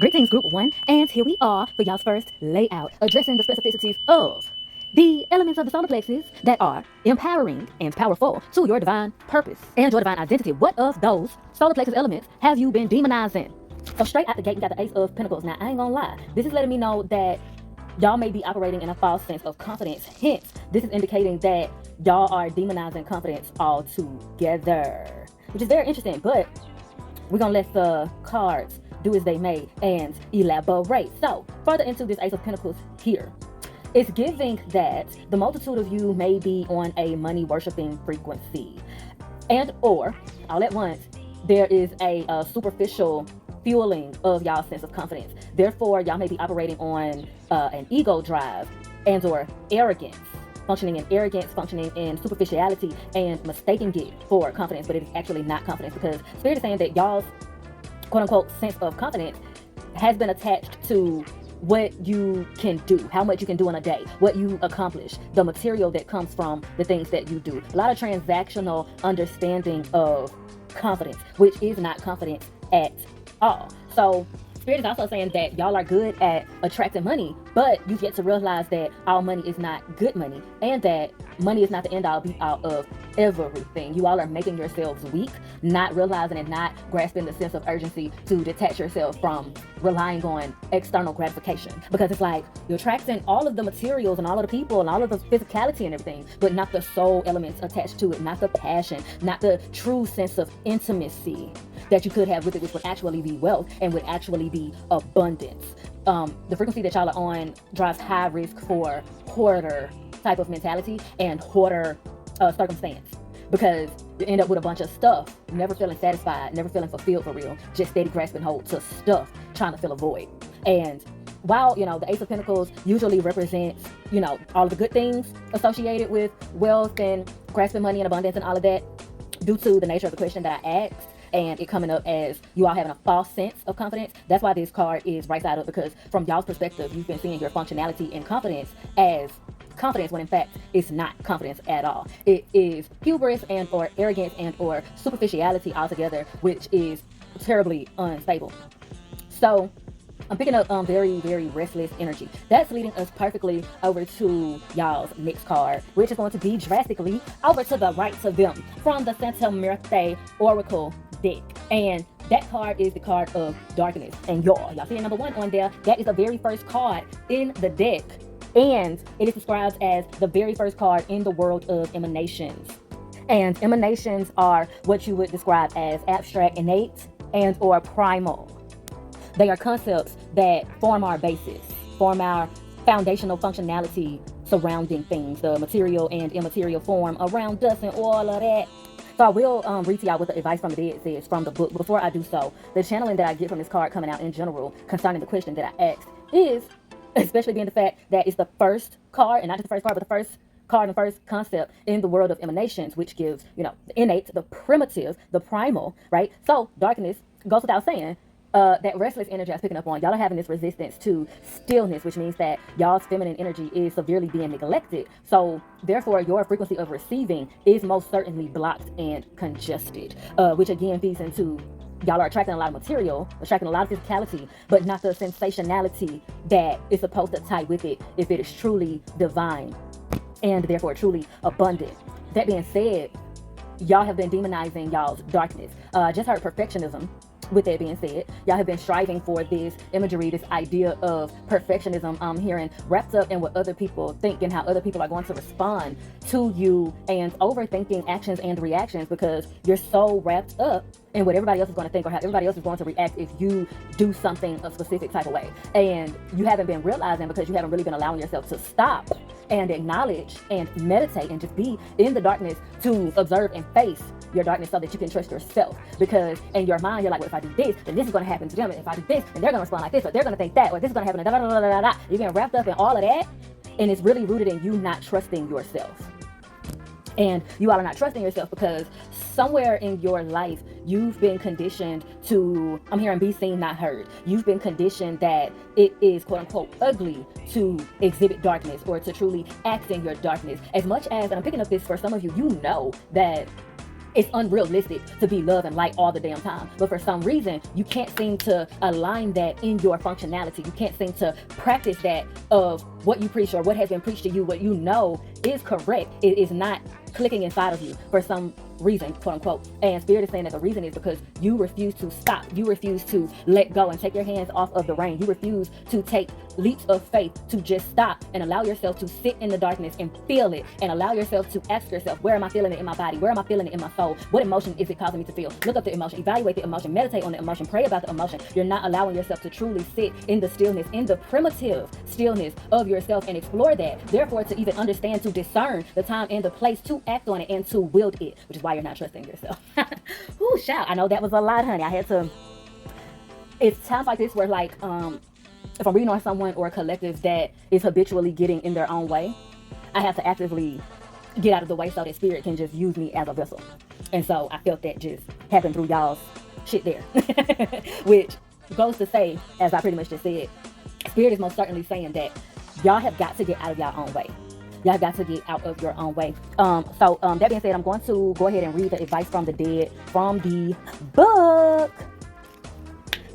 Greetings, Group 1, and here we are for y'all's first layout, addressing the specificities of the elements of the solar plexus that are empowering and powerful to your divine purpose and your divine identity. What of those solar plexus elements have you been demonizing? So straight out the gate, we got the Ace of Pentacles. Now, I ain't gonna lie, this is letting me know that y'all may be operating in a false sense of confidence. Hence, this is indicating that y'all are demonizing confidence altogether, which is very interesting, but we're gonna let the cards do as they may and elaborate. So, further into this Ace of Pentacles here, it's giving that the multitude of you may be on a money worshiping frequency, and or all at once there is a superficial fueling of y'all's sense of confidence. Therefore, y'all may be operating on an ego drive and or arrogance, functioning in arrogance, functioning in superficiality, and mistaking it for confidence, but it is actually not confidence, because Spirit is saying that y'all's quote-unquote sense of confidence has been attached to what you can do, how much you can do in a day, what you accomplish, the material that comes from the things that you do. A lot of transactional understanding of confidence, which is not confidence at all. So Spirit is also saying that y'all are good at attracting money, but you get to realize that all money is not good money, and that money is not the end all be all of everything. You all are making yourselves weak, not realizing and not grasping the sense of urgency to detach yourself from relying on external gratification. Because it's like you're attracting all of the materials and all of the people and all of the physicality and everything, but not the soul elements attached to it, not the passion, not the true sense of intimacy that you could have with it, which would actually be wealth and would actually be abundance. The frequency that y'all are on drives high risk for hoarder type of mentality and hoarder circumstance, because you end up with a bunch of stuff, never feeling satisfied, never feeling fulfilled for real, just steady grasping hold to stuff, trying to fill a void. And while, the Ace of Pentacles usually represents, all of the good things associated with wealth and grasping money and abundance and all of that, due to the nature of the question that I asked, and it coming up as you all having a false sense of confidence, that's why this card is right side up, because from y'all's perspective, you've been seeing your functionality and confidence as confidence, when in fact it's not confidence at all. It is hubris and or arrogance and or superficiality altogether, which is terribly unstable. So I'm picking up very, very restless energy. That's leading us perfectly over to y'all's next card, which is going to be drastically over to the right of them from the Santa Muerte Oracle deck. And that card is the card of darkness. And y'all see number 1 on there. That is the very first card in the deck. And it is described as the very first card in the world of emanations. And emanations are what you would describe as abstract, innate, and or primal. They are concepts that form our basis, form our foundational functionality surrounding things, the material and immaterial form around us and all of that. So I will read to y'all what the advice from the dead says from the book. Before I do so, the channeling that I get from this card coming out in general concerning the question that I asked is, especially being the fact that it's the first card, and not just the first card, but the first card and first concept in the world of emanations, which gives, the innate, the primitive, the primal, right? So darkness goes without saying. That restless energy I was picking up on, y'all are having this resistance to stillness, which means that y'all's feminine energy is severely being neglected. So therefore, your frequency of receiving is most certainly blocked and congested, which again feeds into y'all are attracting a lot of material, attracting a lot of physicality, but not the sensationality that is supposed to tie with it if it is truly divine and therefore truly abundant. That being said, y'all have been demonizing y'all's darkness. I just heard perfectionism. With that being said, y'all have been striving for this imagery, this idea of perfectionism, hearing wrapped up in what other people think and how other people are going to respond to you, and overthinking actions and reactions because you're so wrapped up in what everybody else is going to think or how everybody else is going to react if you do something a specific type of way. And you haven't been realizing, because you haven't really been allowing yourself to stop and acknowledge and meditate and just be in the darkness to observe and face your darkness so that you can trust yourself. Because in your mind, you're like, well, if I do this, then this is going to happen to them. And if I do this, then they're going to respond like this, or they're going to think that, or this is going to happen. Da, da, da, da, da, da. You're getting wrapped up in all of that. And it's really rooted in you not trusting yourself. And you all are not trusting yourself because somewhere in your life, you've been conditioned to, I'm hearing be seen, not heard. You've been conditioned that it is quote unquote ugly to exhibit darkness or to truly act in your darkness. As much as, and I'm picking up this for some of you, you know that it's unrealistic to be love and light all the damn time. But for some reason, you can't seem to align that in your functionality. You can't seem to practice that of what you preach or what has been preached to you, what you know is correct. It is not clicking inside of you for some reason, quote unquote. And Spirit is saying that the reason is because you refuse to stop. You refuse to let go and take your hands off of the rein. You refuse to take leaps of faith to just stop and allow yourself to sit in the darkness and feel it, and allow yourself to ask yourself, where am I feeling it in my body? Where am I feeling it in my soul? What emotion is it causing me to feel? Look up the emotion, evaluate the emotion, meditate on the emotion, pray about the emotion. You're not allowing yourself to truly sit in the stillness, in the primitive stillness of yourself and explore that. Therefore, to even understand, to discern the time and the place to act on it and to wield it, which is why you're not trusting yourself. Ooh, shout. I know that was a lot, honey. I had to. It's times like this where, like, if I'm reading on someone or a collective that is habitually getting in their own way, I have to actively get out of the way so that Spirit can just use me as a vessel. And so I felt that just happen through y'all's shit there. Which goes to say, as I pretty much just said, Spirit is most certainly saying that y'all have got to get out of your own way. Y'all got to get out of your own way. So that being said, I'm going to go ahead and read the advice from the dead from the book.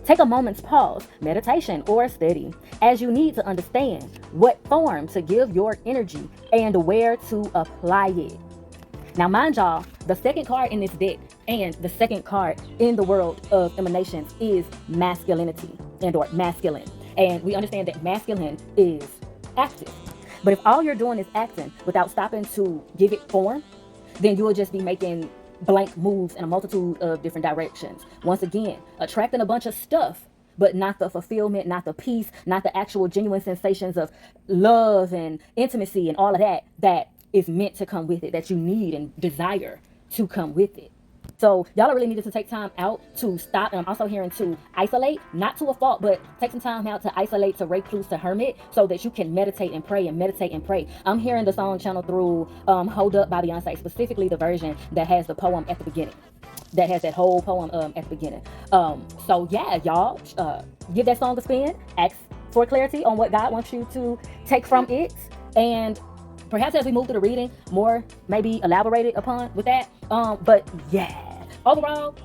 Take a moment's pause, meditation, or study, as you need to understand what form to give your energy and where to apply it. Now, mind y'all, the second card in this deck and the second card in the world of emanations is masculinity and or masculine. And we understand that masculine is active. But if all you're doing is acting without stopping to give it form, then you will just be making blank moves in a multitude of different directions. Once again, attracting a bunch of stuff, but not the fulfillment, not the peace, not the actual genuine sensations of love and intimacy and all of that that is meant to come with it, that you need and desire to come with it. So y'all are really needed to take time out to stop. And I'm also hearing to isolate, not to a fault, but take some time out to isolate, to recluse, to hermit, so that you can meditate and pray and meditate and pray. I'm hearing the song channeled through Hold Up by Beyonce, specifically the version that has the poem at the beginning. That has that whole poem at the beginning. So yeah, y'all, give that song a spin. Ask for clarity on what God wants you to take from it. And perhaps as we move through the reading, more may be elaborated upon with that. But yeah, overall,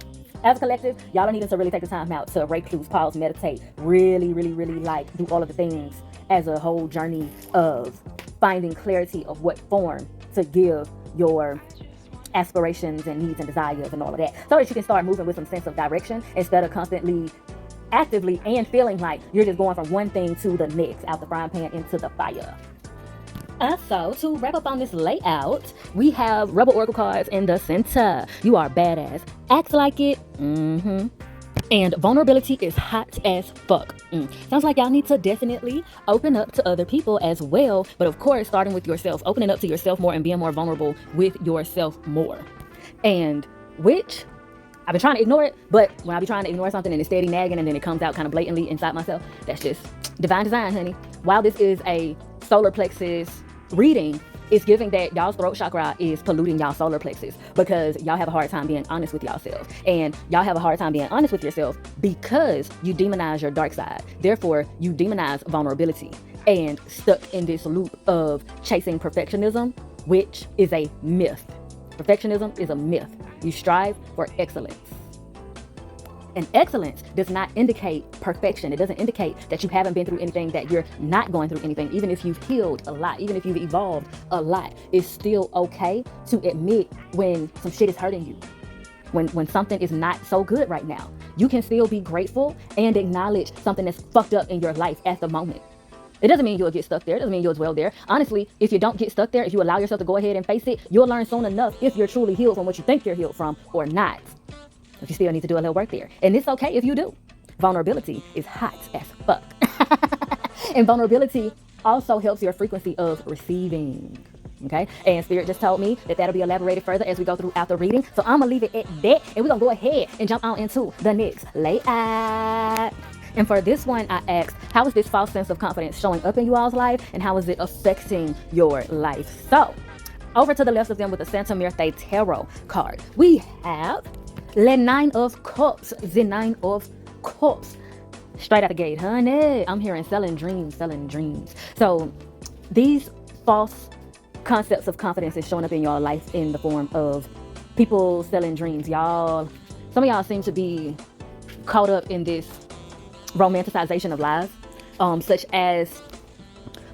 as a collective, y'all are needing to really take the time out to recluse, pause, meditate, really, really, really like do all of the things as a whole journey of finding clarity of what form to give your aspirations and needs and desires and all of that, so that you can start moving with some sense of direction instead of constantly actively and feeling like you're just going from one thing to the next, out the frying pan into the fire. So to wrap up on this layout, we have Rebel Oracle cards in the center. You are badass. Act like it. And vulnerability is hot as fuck. Sounds like y'all need to definitely open up to other people as well. But of course, starting with yourself, opening up to yourself more and being more vulnerable with yourself more. And which I've been trying to ignore it, but when I be trying to ignore something and it's steady nagging and then it comes out kind of blatantly inside myself, that's just divine design, honey. While this is a solar plexus reading, it's giving that y'all's throat chakra is polluting y'all solar plexus because y'all have a hard time being honest with yourselves. And y'all have a hard time being honest with yourself because you demonize your dark side. Therefore, you demonize vulnerability and stuck in this loop of chasing perfectionism, which is a myth. Perfectionism is a myth. You strive for excellence. And excellence does not indicate perfection. It doesn't indicate that you haven't been through anything, that you're not going through anything. Even if you've healed a lot, even if you've evolved a lot, it's still okay to admit when some shit is hurting you. When something is not so good right now. You can still be grateful and acknowledge something that's fucked up in your life at the moment. It doesn't mean you'll get stuck there. It doesn't mean you'll dwell there. Honestly, if you don't get stuck there, if you allow yourself to go ahead and face it, you'll learn soon enough if you're truly healed from what you think you're healed from or not. But you still need to do a little work there. And it's okay if you do. Vulnerability is hot as fuck. And vulnerability also helps your frequency of receiving. Okay? And Spirit just told me that that'll be elaborated further as we go throughout the reading. So I'm going to leave it at that. And we're going to go ahead and jump on into the next layout. And for this one, I asked, how is this false sense of confidence showing up in you all's life? And how is it affecting your life? So, over to the left of them with the Santa Muerte Tarot card, we have the Nine of Cups. The Nine of Cups. Straight out the gate, honey. I'm hearing selling dreams, selling dreams. So, these false concepts of confidence is showing up in your life in the form of people selling dreams. Y'all, some of y'all seem to be caught up in this romanticization of lies, such as,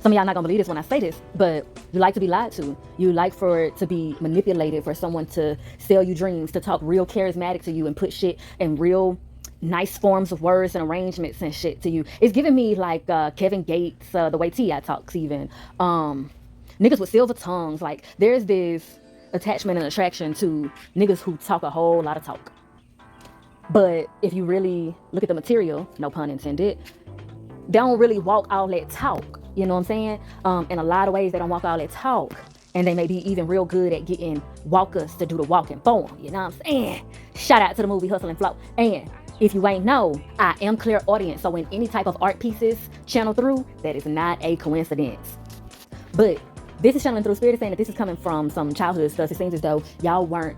some of y'all not gonna believe this when I say this, but you like to be lied to. You like for it to be manipulated, for someone to sell you dreams, to talk real charismatic to you and put shit in real nice forms of words and arrangements and shit to you. It's giving me like Kevin Gates, the way T.I. talks even. Niggas with silver tongues. Like, there's this attachment and attraction to niggas who talk a whole lot of talk. But if you really look at the material, no pun intended, they don't really walk all that talk. You know what I'm saying? In a lot of ways, they don't walk all that talk. And they may be even real good at getting walkers to do the walking for them. You know what I'm saying? Shout out to the movie Hustle and Flow. And if you ain't know, I am clairaudient. So when any type of art pieces channel through, that is not a coincidence. But this is channeling through. Spirit is saying that this is coming from some childhood stuff. It seems as though y'all weren't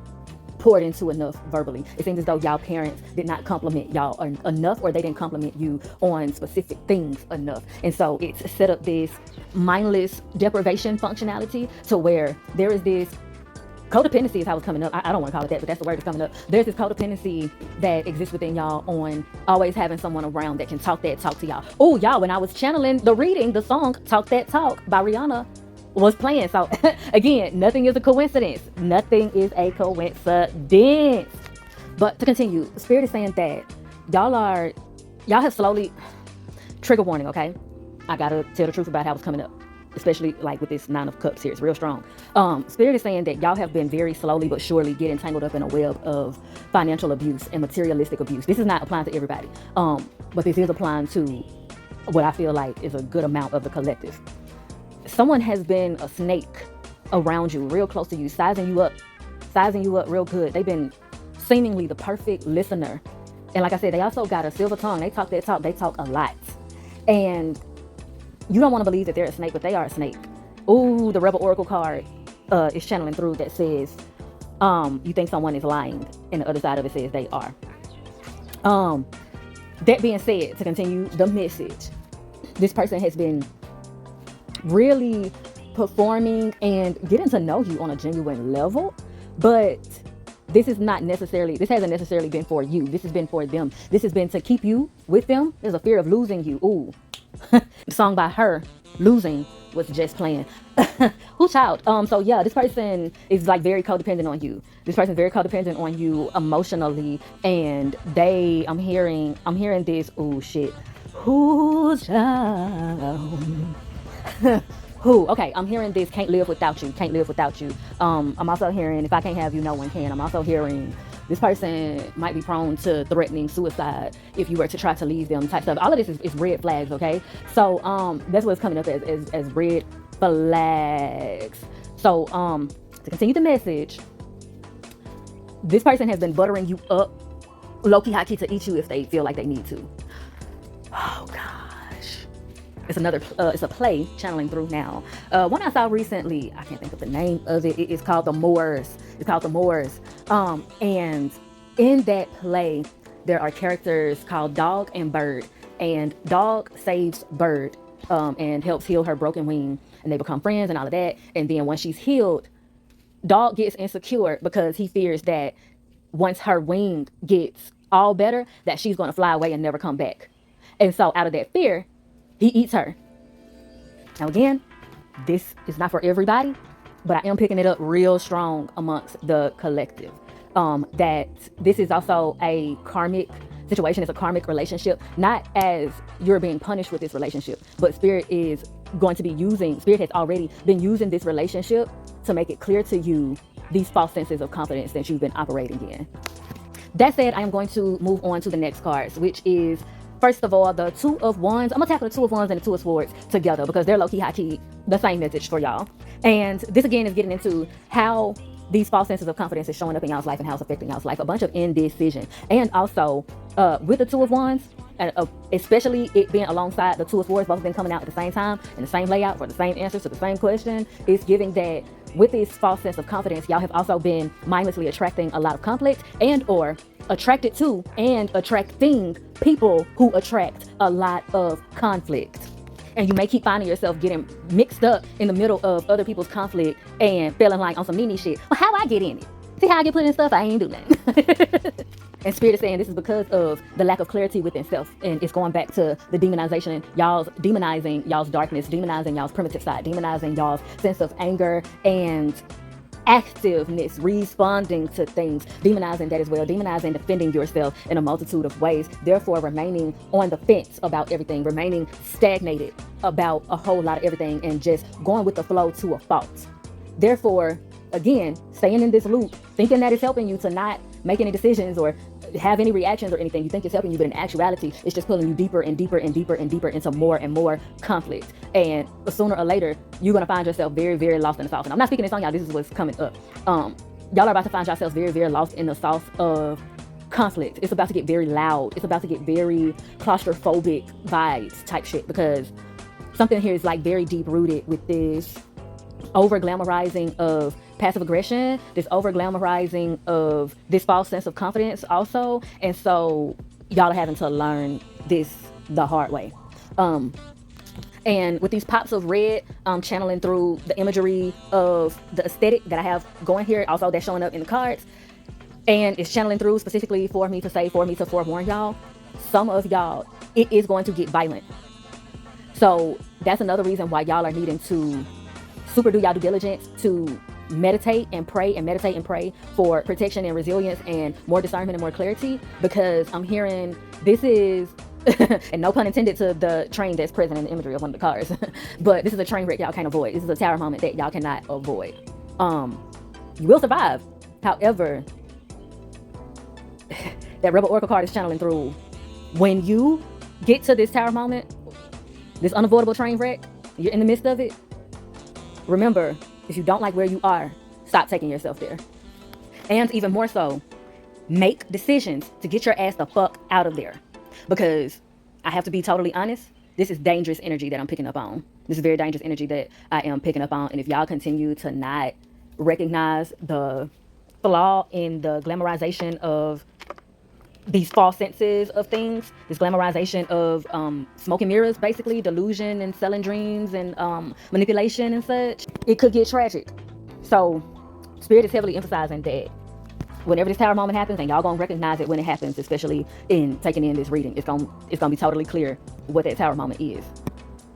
poured into enough verbally. It seems as though y'all parents did not compliment y'all enough, or they didn't compliment you on specific things enough. And so it's set up this mindless deprivation functionality to where there is this codependency is how it's coming up. I don't want to call it that, but that's the word that's coming up. There's this codependency that exists within y'all on always having someone around that can talk that talk to y'all. Oh, y'all, when I was channeling the song Talk That Talk by Rihanna was playing. So again, nothing is a coincidence. Nothing is a coincidence. But to continue, Spirit is saying that y'all have slowly, trigger warning, okay? I gotta tell the truth about how it's coming up, especially like with this 9 of Cups here. It's real strong. Spirit is saying that y'all have been very slowly but surely getting tangled up in a web of financial abuse and materialistic abuse. This is not applying to everybody, but this is applying to what I feel like is a good amount of the collective. Someone has been a snake around you, real close to you, sizing you up real good. They've been seemingly the perfect listener. And like I said, they also got a silver tongue. They talk that talk. They talk a lot. And you don't want to believe that they're a snake, but they are a snake. Ooh, the Rebel Oracle card is channeling through that says, you think someone is lying, and the other side of it says they are. That being said, to continue the message, this person has been really performing and getting to know you on a genuine level, but this hasn't necessarily been for you. This has been for them. This has been to keep you with them. There's a fear of losing you. Ooh. The song by her, Losing, was just playing. Who child? So yeah, this person is like very codependent on you. This person's very codependent on you emotionally, and I'm hearing this. Ooh, shit. Who child? Who? Okay, I'm hearing this. Can't live without you. Can't live without you. I'm also hearing, if I can't have you, no one can. I'm also hearing this person might be prone to threatening suicide if you were to try to leave them type stuff. All of this is red flags, okay? So that's what it's coming up as red flags. So to continue the message, this person has been buttering you up, low-key, high-key, to eat you if they feel like they need to. Oh, gosh. It's a play channeling through now. One I saw recently, I can't think of the name of it. It's called The Moors. And in that play, there are characters called Dog and Bird. And Dog saves Bird and helps heal her broken wing. And they become friends and all of that. And then once she's healed, Dog gets insecure because he fears that once her wing gets all better, that she's going to fly away and never come back. And so out of that fear, he eats her. Now again, this is not for everybody, but I am picking it up real strong amongst the collective. That this is also a karmic situation. It's a karmic relationship, not as you're being punished with this relationship, but Spirit has already been using this relationship to make it clear to you these false senses of confidence that you've been operating in. That said, I am going to move on to the next cards, which is, first of all, the Two of Wands. I'm going to tackle the Two of Wands and the Two of Swords together because they're low-key, high-key, the same message for y'all. And this, again, is getting into how these false senses of confidence is showing up in y'all's life and how it's affecting y'all's life. A bunch of indecision. And also, with the Two of Wands, especially it being alongside the Two of Swords, both of them coming out at the same time in the same layout for the same answers to the same question, it's giving that with this false sense of confidence, y'all have also been mindlessly attracting a lot of conflict and or attracted to and attracting people who attract a lot of conflict. And you may keep finding yourself getting mixed up in the middle of other people's conflict and feeling like on some Nene shit. Well, how I get in it? See how I get put in stuff? I ain't do nothing. And Spirit is saying this is because of the lack of clarity within self. And it's going back to the demonization, demonizing y'all's darkness, demonizing y'all's primitive side, demonizing y'all's sense of anger and activeness, responding to things, demonizing that as well, demonizing defending yourself in a multitude of ways, therefore remaining on the fence about everything, remaining stagnated about a whole lot of everything, and just going with the flow to a fault. Therefore, again, staying in this loop, thinking that it's helping you to not make any decisions or have any reactions or anything. You think it's helping you, but in actuality, it's just pulling you deeper and deeper and deeper and deeper into more and more conflict. And sooner or later, you're going to find yourself very, very lost in the sauce. And I'm not speaking this on y'all. This is what's coming up. Y'all are about to find yourselves very, very lost in the sauce of conflict. It's about to get very loud. It's about to get very claustrophobic vibes type shit, because something here is like very deep rooted with this over glamorizing of passive aggression, this over glamorizing of this false sense of confidence also. And so y'all are having to learn this the hard way. And with these pops of red, channeling through the imagery of the aesthetic that I have going here, also that's showing up in the cards, and it's channeling through specifically for me to forewarn y'all, some of y'all, it is going to get violent. So that's another reason why y'all are needing to super do y'all due diligence to meditate and pray for protection and resilience and more discernment and more clarity, because I'm hearing this is and no pun intended to the train that's present in the imagery of one of the cars but this is a train wreck y'all can't avoid. This is a tower moment that y'all cannot avoid. You will survive. However, that Rebel Oracle card is channeling through when you get to this tower moment, this unavoidable train wreck, you're in the midst of it. Remember, if you don't like where you are, stop taking yourself there. And even more so, make decisions to get your ass the fuck out of there. Because I have to be totally honest, this is dangerous energy that I'm picking up on. This is very dangerous energy that I am picking up on. And if y'all continue to not recognize the flaw in the glamorization of these false senses of things, this glamorization of smoke and mirrors, basically delusion and selling dreams and manipulation and such, it could get tragic. So Spirit is heavily emphasizing that whenever this tower moment happens, and y'all gonna recognize it when it happens, especially in taking in this reading, it's gonna be totally clear what that tower moment is.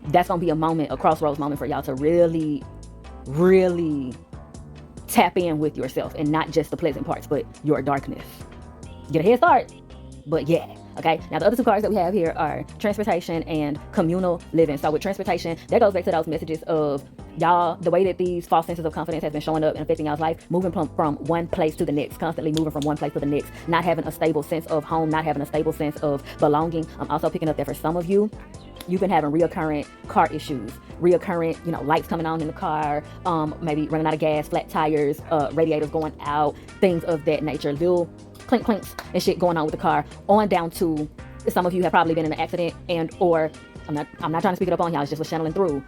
That's gonna be a moment, a crossroads moment for y'all to really, really tap in with yourself, and not just the pleasant parts, but your darkness. Get a head start, but yeah. Okay, now the other two cards that we have here are transportation and communal living. So with transportation, that goes back to those messages of y'all, the way that these false senses of confidence has been showing up and affecting y'all's life, moving from one place to the next, constantly moving from one place to the next, not having a stable sense of home, not having a stable sense of belonging. I'm also picking up that for some of you, you've been having reoccurrent car issues, reoccurrent, lights coming on in the car, maybe running out of gas, flat tires, radiators going out, things of that nature, little clinks and shit going on with the car, on down to some of you have probably been in an accident, and or I'm not trying to speak it up on y'all, it's just what's channeling through.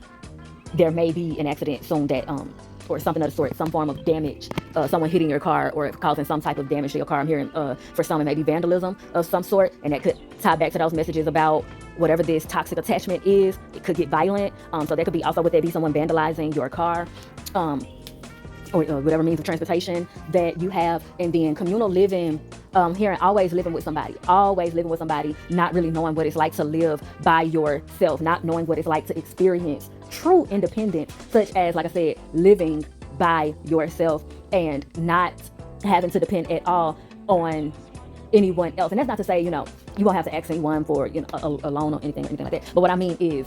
There may be an accident soon that or something of the sort, some form of damage, someone hitting your car or causing some type of damage to your car. I'm hearing for some it may be vandalism of some sort, and that could tie back to those messages about whatever this toxic attachment is. It could get violent, so that could be also, would there be someone vandalizing your car, or whatever means of transportation that you have. And then communal living, hearing always living with somebody, not really knowing what it's like to live by yourself, not knowing what it's like to experience true independence, such as, like I said, living by yourself and not having to depend at all on anyone else. And that's not to say, you won't have to ask anyone for, a loan or anything like that. But what I mean is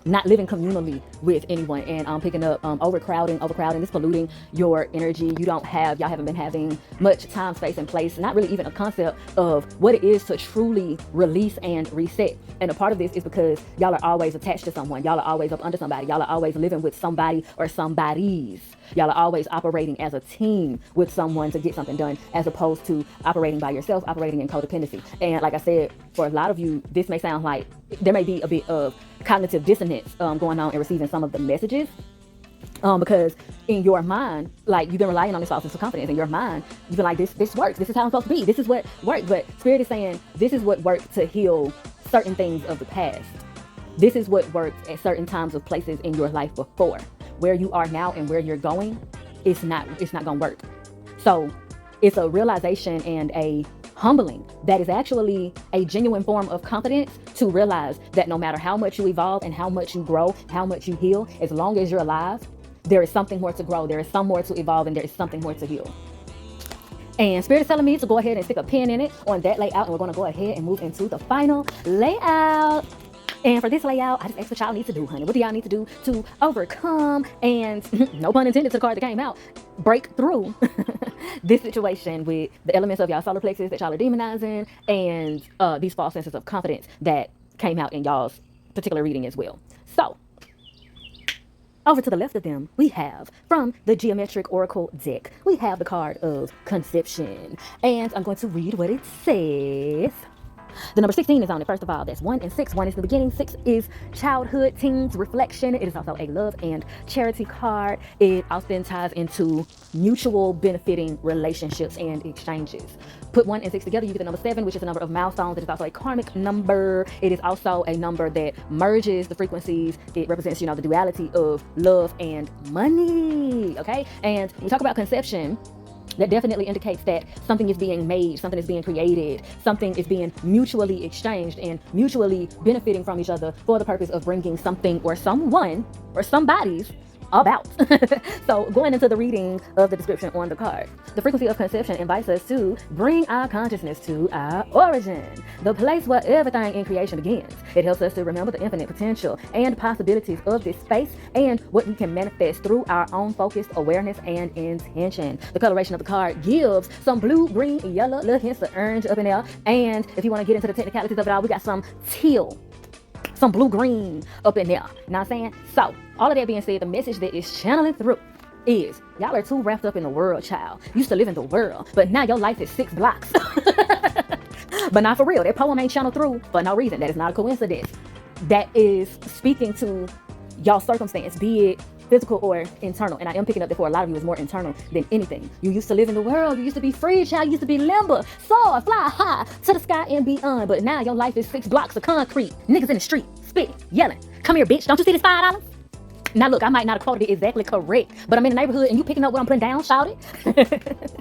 not living communally with anyone, and picking up overcrowding, this polluting your energy. Y'all haven't been having much time, space, and place, not really even a concept of what it is to truly release and reset. And a part of this is because y'all are always attached to someone. Y'all are always up under somebody. Y'all are always living with somebody or somebodies. Y'all are always operating as a team with someone to get something done, as opposed to operating by yourself, operating in codependency. And like I said, for a lot of you, this may sound like there may be a bit of cognitive dissonance going on in receiving some of the messages, because in your mind, like, you've been relying on this false sense of confidence. In your mind, you've been like, this works, this is how I'm supposed to be, this is what worked. But Spirit is saying this is what worked to heal certain things of the past. This is what worked at certain times of places in your life before. Where you are now and where you're going, it's not gonna work. So It's a realization and a humbling that is actually a genuine form of confidence to realize that no matter how much you evolve and how much you grow, how much you heal, as long as you're alive, there is something more to grow, there is some more to evolve, and there is something more to heal. And Spirit is telling me to go ahead and stick a pin in it on that layout, and we're going to go ahead and move into the final layout. And for this layout, I just asked what y'all need to do, honey. What do y'all need to do to overcome and, no pun intended to the card that came out, break through this situation with the elements of y'all solar plexus that y'all are demonizing and these false senses of confidence that came out in y'all's particular reading as well. So, over to the left of them, we have, from the Geometric Oracle deck, we have the card of Conception. And I'm going to read what it says. The number 16 is on it. First of all, that's 1 and 6. 1 is the beginning. 6 is childhood, teens, reflection. It is also a love and charity card. It often ties into mutual benefiting relationships and exchanges. Put 1 and 6 together, you get the number 7, which is the number of milestones. It is also a karmic number. It is also a number that merges the frequencies. It represents, the duality of love and money. Okay? And when we talk about conception, that definitely indicates that something is being made, something is being created, something is being mutually exchanged and mutually benefiting from each other for the purpose of bringing something or someone or somebody's about. So going into the reading of the description on the card, the frequency of conception invites us to bring our consciousness to our origin, the place where everything in creation begins. It helps us to remember the infinite potential and possibilities of this space and what we can manifest through our own focused awareness and intention. The coloration of the card gives some blue, green, yellow, little hints of orange up in there. And if you want to get into the technicalities of it all, we got some teal, some blue-green up in there. You know what I'm saying? So, all of that being said, the message that is channeling through is, y'all are too wrapped up in the world, child. You used to live in the world, but now your life is 6 blocks. But not for real. That poem ain't channeled through for no reason. That is not a coincidence. That is speaking to y'all circumstance, be it physical or internal. And I am picking up that for a lot of you, it's more internal than anything. You used to live in the world. You used to be free, child. You used to be limber, soar, fly high to the sky and beyond. But now your life is 6 blocks of concrete. Niggas in the street, spitting, yelling. Come here, bitch. Don't you see this $5? Now look, I might not have quoted it exactly correct, but I'm in the neighborhood and you picking up what I'm putting down, shout it.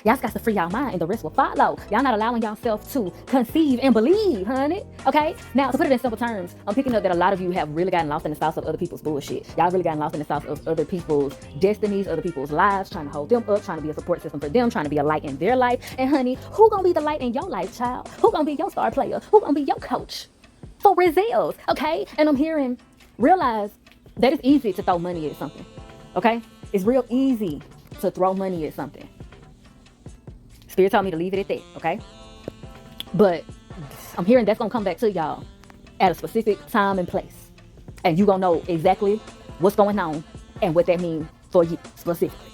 Y'all got to free y'all mind and the rest will follow. Y'all not allowing yourself to conceive and believe, honey. Okay? Now, to put it in simple terms, I'm picking up that a lot of you have really gotten lost in the sauce of other people's bullshit. Y'all really gotten lost in the sauce of other people's destinies, other people's lives, trying to hold them up, trying to be a support system for them, trying to be a light in their life. And honey, who gonna be the light in your life, child? Who gonna be your star player? Who gonna be your coach? For results, okay? And I'm hearing, realize that it's easy to throw money at something, okay? It's real easy to throw money at something. Spirit told me to leave it at that, okay? But I'm hearing that's gonna come back to y'all at a specific time and place. And you gonna know exactly what's going on and what that means for you specifically.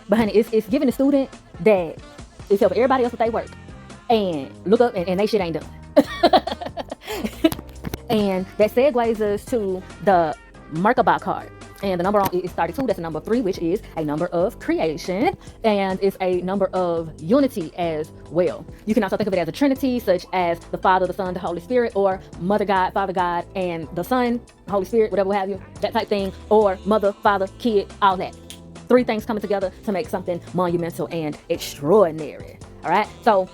But honey, it's giving the student that it's helping everybody else with their work. And look up and they shit ain't done. And that segues us to the Merkaba card. And the number on it is 32. That's the number 3, which is a number of creation. And it's a number of unity as well. You can also think of it as a trinity, such as the Father, the Son, the Holy Spirit, or Mother God, Father God, and the Son, Holy Spirit, whatever have you, that type thing, or Mother, Father, Kid, all that. 3 things coming together to make something monumental and extraordinary. All right? So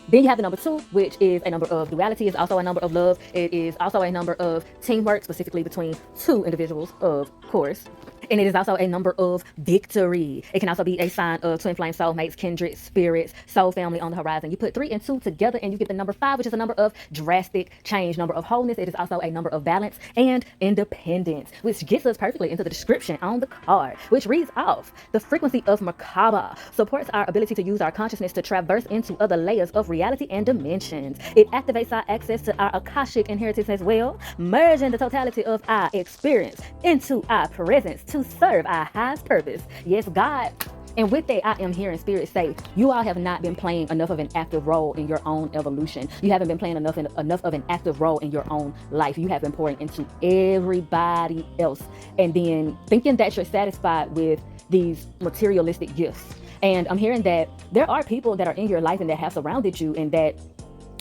then you have the number 2, which is a number of duality. It's also a number of love. It is also a number of teamwork, specifically between 2 individuals, of course. And it is also a number of victory. It can also be a sign of twin flame soulmates, kindred spirits, soul family on the horizon. You put 3 and 2 together and you get the number 5, which is a number of drastic change, number of wholeness. It is also a number of balance and independence, which gets us perfectly into the description on the card, which reads off: the frequency of Merkaba supports our ability to use our consciousness to traverse into other layers of reality and dimensions. It activates our access to our Akashic inheritance as well, merging the totality of our experience into our presence to serve our highest purpose. Yes, God. And with that, I am hearing Spirit say, you all have not been playing enough of an active role in your own evolution. You haven't been playing enough of an active role in your own life. You have been pouring into everybody else and then thinking that you're satisfied with these materialistic gifts. And I'm hearing that there are people that are in your life and that have surrounded you and that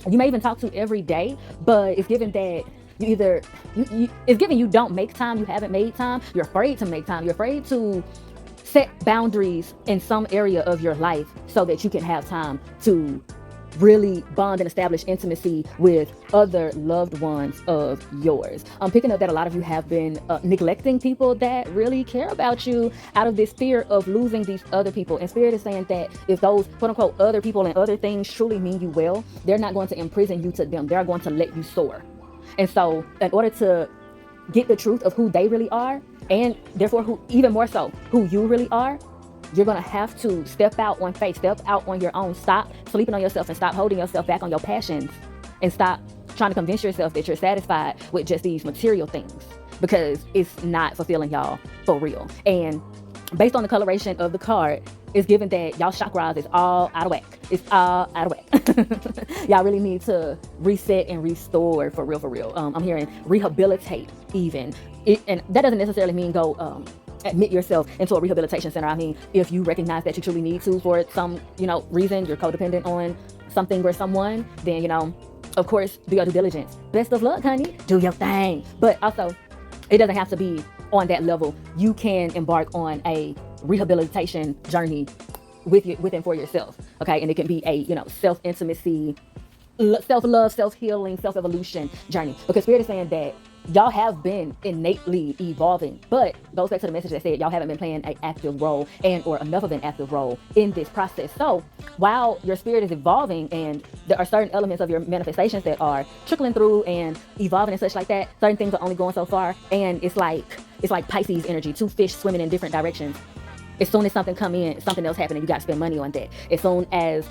you may even talk to every day, but it's given that it's given you don't make time, you haven't made time, you're afraid to make time, you're afraid to set boundaries in some area of your life so that you can have time to really bond and establish intimacy with other loved ones of yours. I'm picking up that a lot of you have been neglecting people that really care about you out of this fear of losing these other people. And Spirit is saying that if those quote unquote other people and other things truly mean you well, they're not going to imprison you to them. They're going to let you soar. And so in order to get the truth of who they really are, and therefore who even more so who you really are, you're going to have to step out on faith, step out on your own. Stop sleeping on yourself and stop holding yourself back on your passions, and stop trying to convince yourself that you're satisfied with just these material things, because it's not fulfilling y'all for real. And based on the coloration of the card, it's given that y'all chakras is all out of whack. It's all out of whack. Y'all really need to reset and restore for real, for real. I'm hearing rehabilitate even. And that doesn't necessarily mean go admit yourself into a rehabilitation center. I mean, if you recognize that you truly need to for some, reason, you're codependent on something or someone, then, of course, do your due diligence. Best of luck, honey. Do your thing. But also, it doesn't have to be on that level. You can embark on a rehabilitation journey within for yourself. Okay. And it can be a, self-intimacy, self-love, self-healing, self-evolution journey. Because Spirit is saying that y'all have been innately evolving, but goes back to the message that said y'all haven't been playing an active role and or enough of an active role in this process. So while your spirit is evolving and there are certain elements of your manifestations that are trickling through and evolving and such like that, certain things are only going so far. And it's like Pisces energy, two fish swimming in different directions. As soon as something come in, something else happening, you got to spend money on that. As soon as,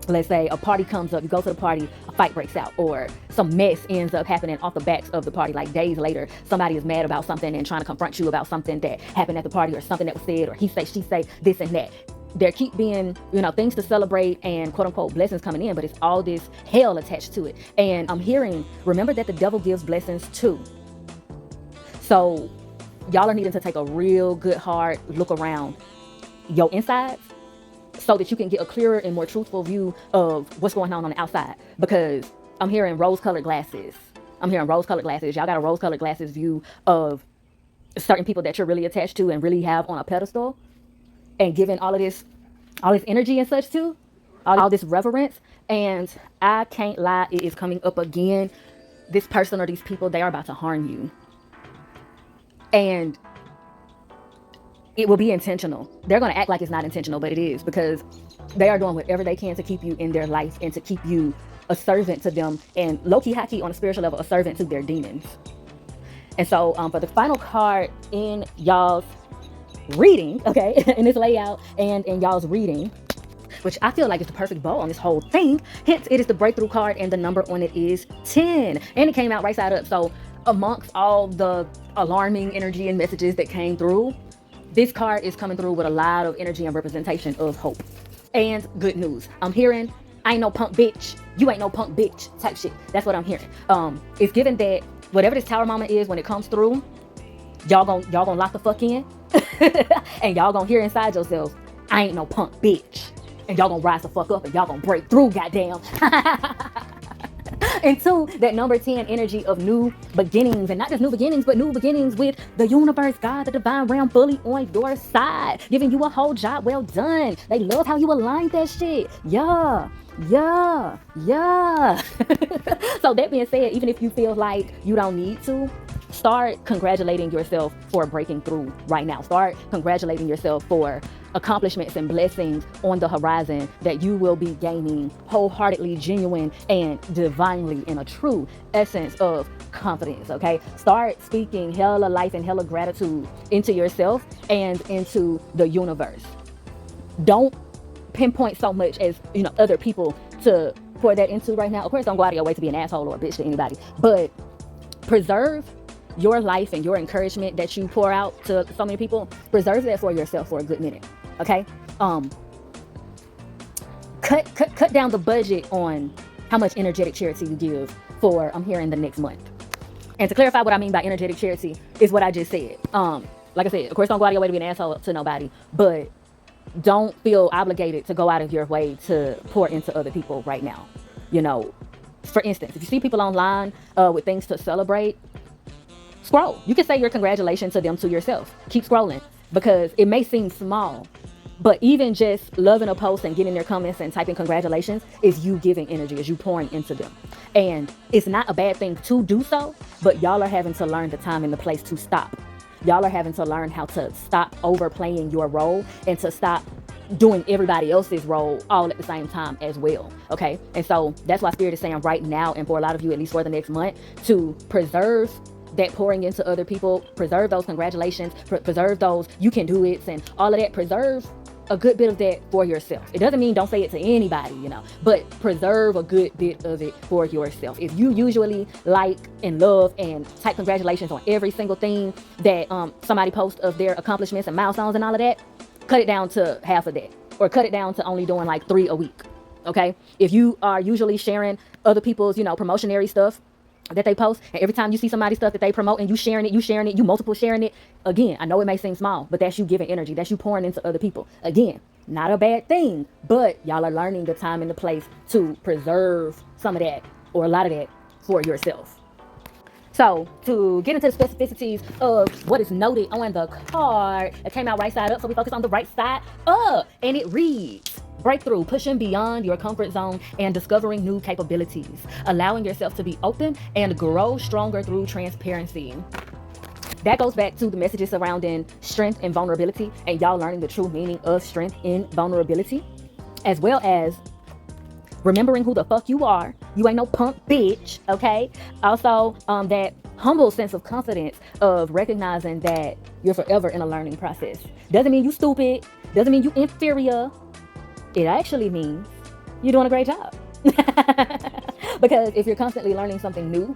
let's say, a party comes up, you go to the party, a fight breaks out, or some mess ends up happening off the backs of the party. Like days later, somebody is mad about something and trying to confront you about something that happened at the party, or something that was said, or he say, she say, this and that. There keep being, things to celebrate and quote unquote blessings coming in, but it's all this hell attached to it. And I'm hearing, remember that the devil gives blessings too. So y'all are needing to take a real good hard look around your insides, so that you can get a clearer and more truthful view of what's going on the outside. Because I'm hearing rose-colored glasses. Y'all got a rose-colored glasses view of certain people that you're really attached to and really have on a pedestal, and giving all this energy and such to, all this reverence. And I can't lie, it is coming up again. This person or these people, they are about to harm you. And it will be intentional. They're going to act like it's not intentional, but it is, because they are doing whatever they can to keep you in their life and to keep you a servant to them, and low-key, high-key, on a spiritual level, a servant to their demons. And so for the final card in y'all's reading, okay, in this layout and in y'all's reading, which I feel like is the perfect bow on this whole thing, hence it is the breakthrough card, and the number on it is 10. And it came out right side up. So amongst all the alarming energy and messages that came through, this card is coming through with a lot of energy and representation of hope and good news. I'm hearing, I ain't no punk bitch, you ain't no punk bitch type shit. That's what I'm hearing. It's given that whatever this tower moment is, when it comes through, y'all gonna lock the fuck in and y'all gonna hear inside yourselves, I ain't no punk bitch. And y'all gonna rise the fuck up and y'all gonna break through, goddamn. Into that number 10 energy of new beginnings, and not just new beginnings, but new beginnings with the universe, God, the divine realm fully on your side, giving you a whole job well done. They love how you align that shit. Yeah. So that being said, even if you feel like you don't need to, start congratulating yourself for breaking through right now. Start congratulating yourself for accomplishments and blessings on the horizon that you will be gaining wholeheartedly, genuine, and divinely, in a true essence of confidence. Okay, start speaking hella life and hella gratitude into yourself and into the universe. Don't pinpoint so much as other people to pour that into right now. Of course, don't go out of your way to be an asshole or a bitch to anybody, but preserve your life and your encouragement that you pour out to so many people. Preserve that for yourself for a good minute. Okay, cut down the budget on how much energetic charity you give for, I'm hearing, the next month. And to clarify what I mean by energetic charity is what I just said. Like I said, of course, don't go out of your way to be an asshole to nobody, but don't feel obligated to go out of your way to pour into other people right now. For instance, if you see people online with things to celebrate, scroll. You can say your congratulations to them to yourself. Keep scrolling. because it may seem small, but even just loving a post and getting their comments and typing congratulations is you giving energy, is you pouring into them. And it's not a bad thing to do so, but y'all are having to learn the time and the place to stop. Y'all are having to learn how to stop overplaying your role and to stop doing everybody else's role all at the same time as well. Okay. And so that's why Spirit is saying right now, and for a lot of you, at least for the next month, to preserve that pouring into other people, preserve those congratulations, preserve those you can do it and all of that. Preserve a good bit of that for yourself. It doesn't mean don't say it to anybody, but preserve a good bit of it for yourself. If you usually like and love and type congratulations on every single thing that somebody posts of their accomplishments and milestones and all of that, cut it down to half of that, or cut it down to only doing like 3 a week. Okay. If you are usually sharing other people's, promotionary stuff that they post, and every time you see somebody's stuff that they promote and you sharing it, you multiple sharing it, again, I know it may seem small, but that's you giving energy, that's you pouring into other people. Again, not a bad thing, but y'all are learning the time and the place to preserve some of that or a lot of that for yourself. So to get into the specificities of what is noted on the card, it came out right side up, so we focus on the right side up, and it reads: breakthrough, pushing beyond your comfort zone and discovering new capabilities, allowing yourself to be open and grow stronger through transparency. That goes back to the messages surrounding strength and vulnerability, and y'all learning the true meaning of strength in vulnerability, as well as remembering who the fuck you are. You ain't no punk bitch, okay? Also, that humble sense of confidence of recognizing that you're forever in a learning process. Doesn't mean you stupid, doesn't mean you inferior. It actually means you're doing a great job. Because if you're constantly learning something new,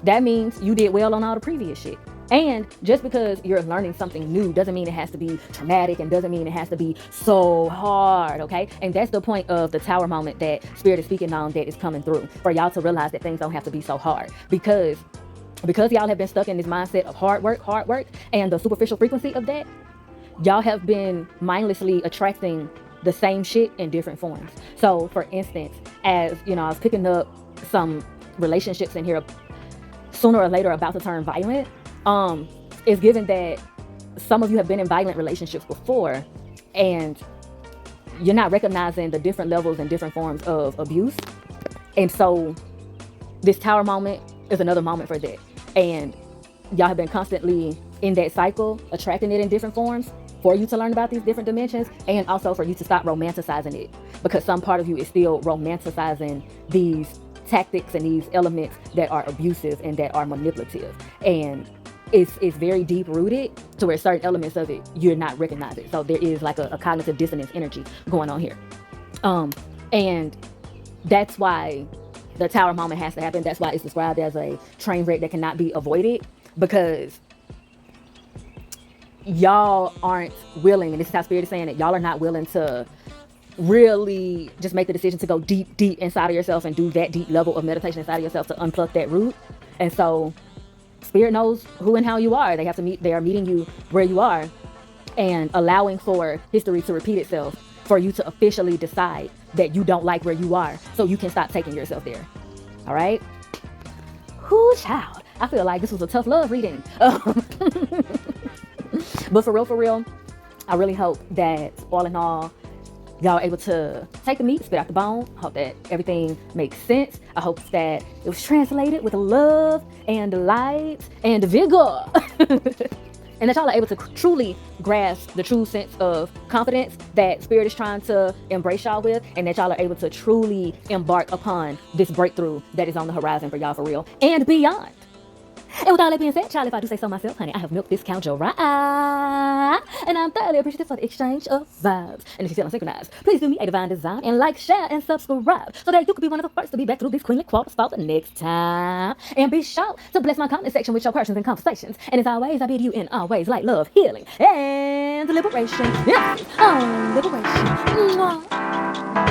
that means you did well on all the previous shit. And just because you're learning something new doesn't mean it has to be traumatic and doesn't mean it has to be so hard, okay? And that's the point of the tower moment that Spirit is speaking on, that is coming through, for y'all to realize that things don't have to be so hard. Because y'all have been stuck in this mindset of hard work, and the superficial frequency of that, y'all have been mindlessly attracting the same shit in different forms. So for instance, as I was picking up some relationships in here sooner or later about to turn violent, it's given that some of you have been in violent relationships before and you're not recognizing the different levels and different forms of abuse. And so this tower moment is another moment for that. And y'all have been constantly in that cycle, attracting it in different forms, for you to learn about these different dimensions, and also for you to stop romanticizing it, because some part of you is still romanticizing these tactics and these elements that are abusive and that are manipulative. And it's very deep rooted to where certain elements of it you're not recognizing. So there is like a cognitive dissonance energy going on here. And that's why the tower moment has to happen. That's why it's described as a train wreck that cannot be avoided, because y'all aren't willing, and this is how Spirit is saying it, y'all are not willing to really just make the decision to go deep inside of yourself and do that deep level of meditation inside of yourself to unplug that root. And so Spirit knows who and how you are. They are meeting you where you are and allowing for history to repeat itself for you to officially decide that you don't like where you are, so you can stop taking yourself there. All right? Whoo, child. I feel like this was a tough love reading. But for real, I really hope that all in all, y'all are able to take the meat, spit out the bone. I hope that everything makes sense. I hope that it was translated with love and light and vigor. And that y'all are able to truly grasp the true sense of confidence that Spirit is trying to embrace y'all with, and that y'all are able to truly embark upon this breakthrough that is on the horizon for y'all for real and beyond. And with all that being said, child, if I do say so myself, honey, I have milked this cow Joe right, and I'm thoroughly appreciative for the exchange of vibes. And if you feel unsynchronized, please do me a divine design and like, share, and subscribe, so that you could be one of the first to be back through this queenly quarter for the next time. And be sure to bless my comment section with your questions and conversations. And as always, I bid you in always light, love, healing, and liberation. Yes, liberation. Mwah.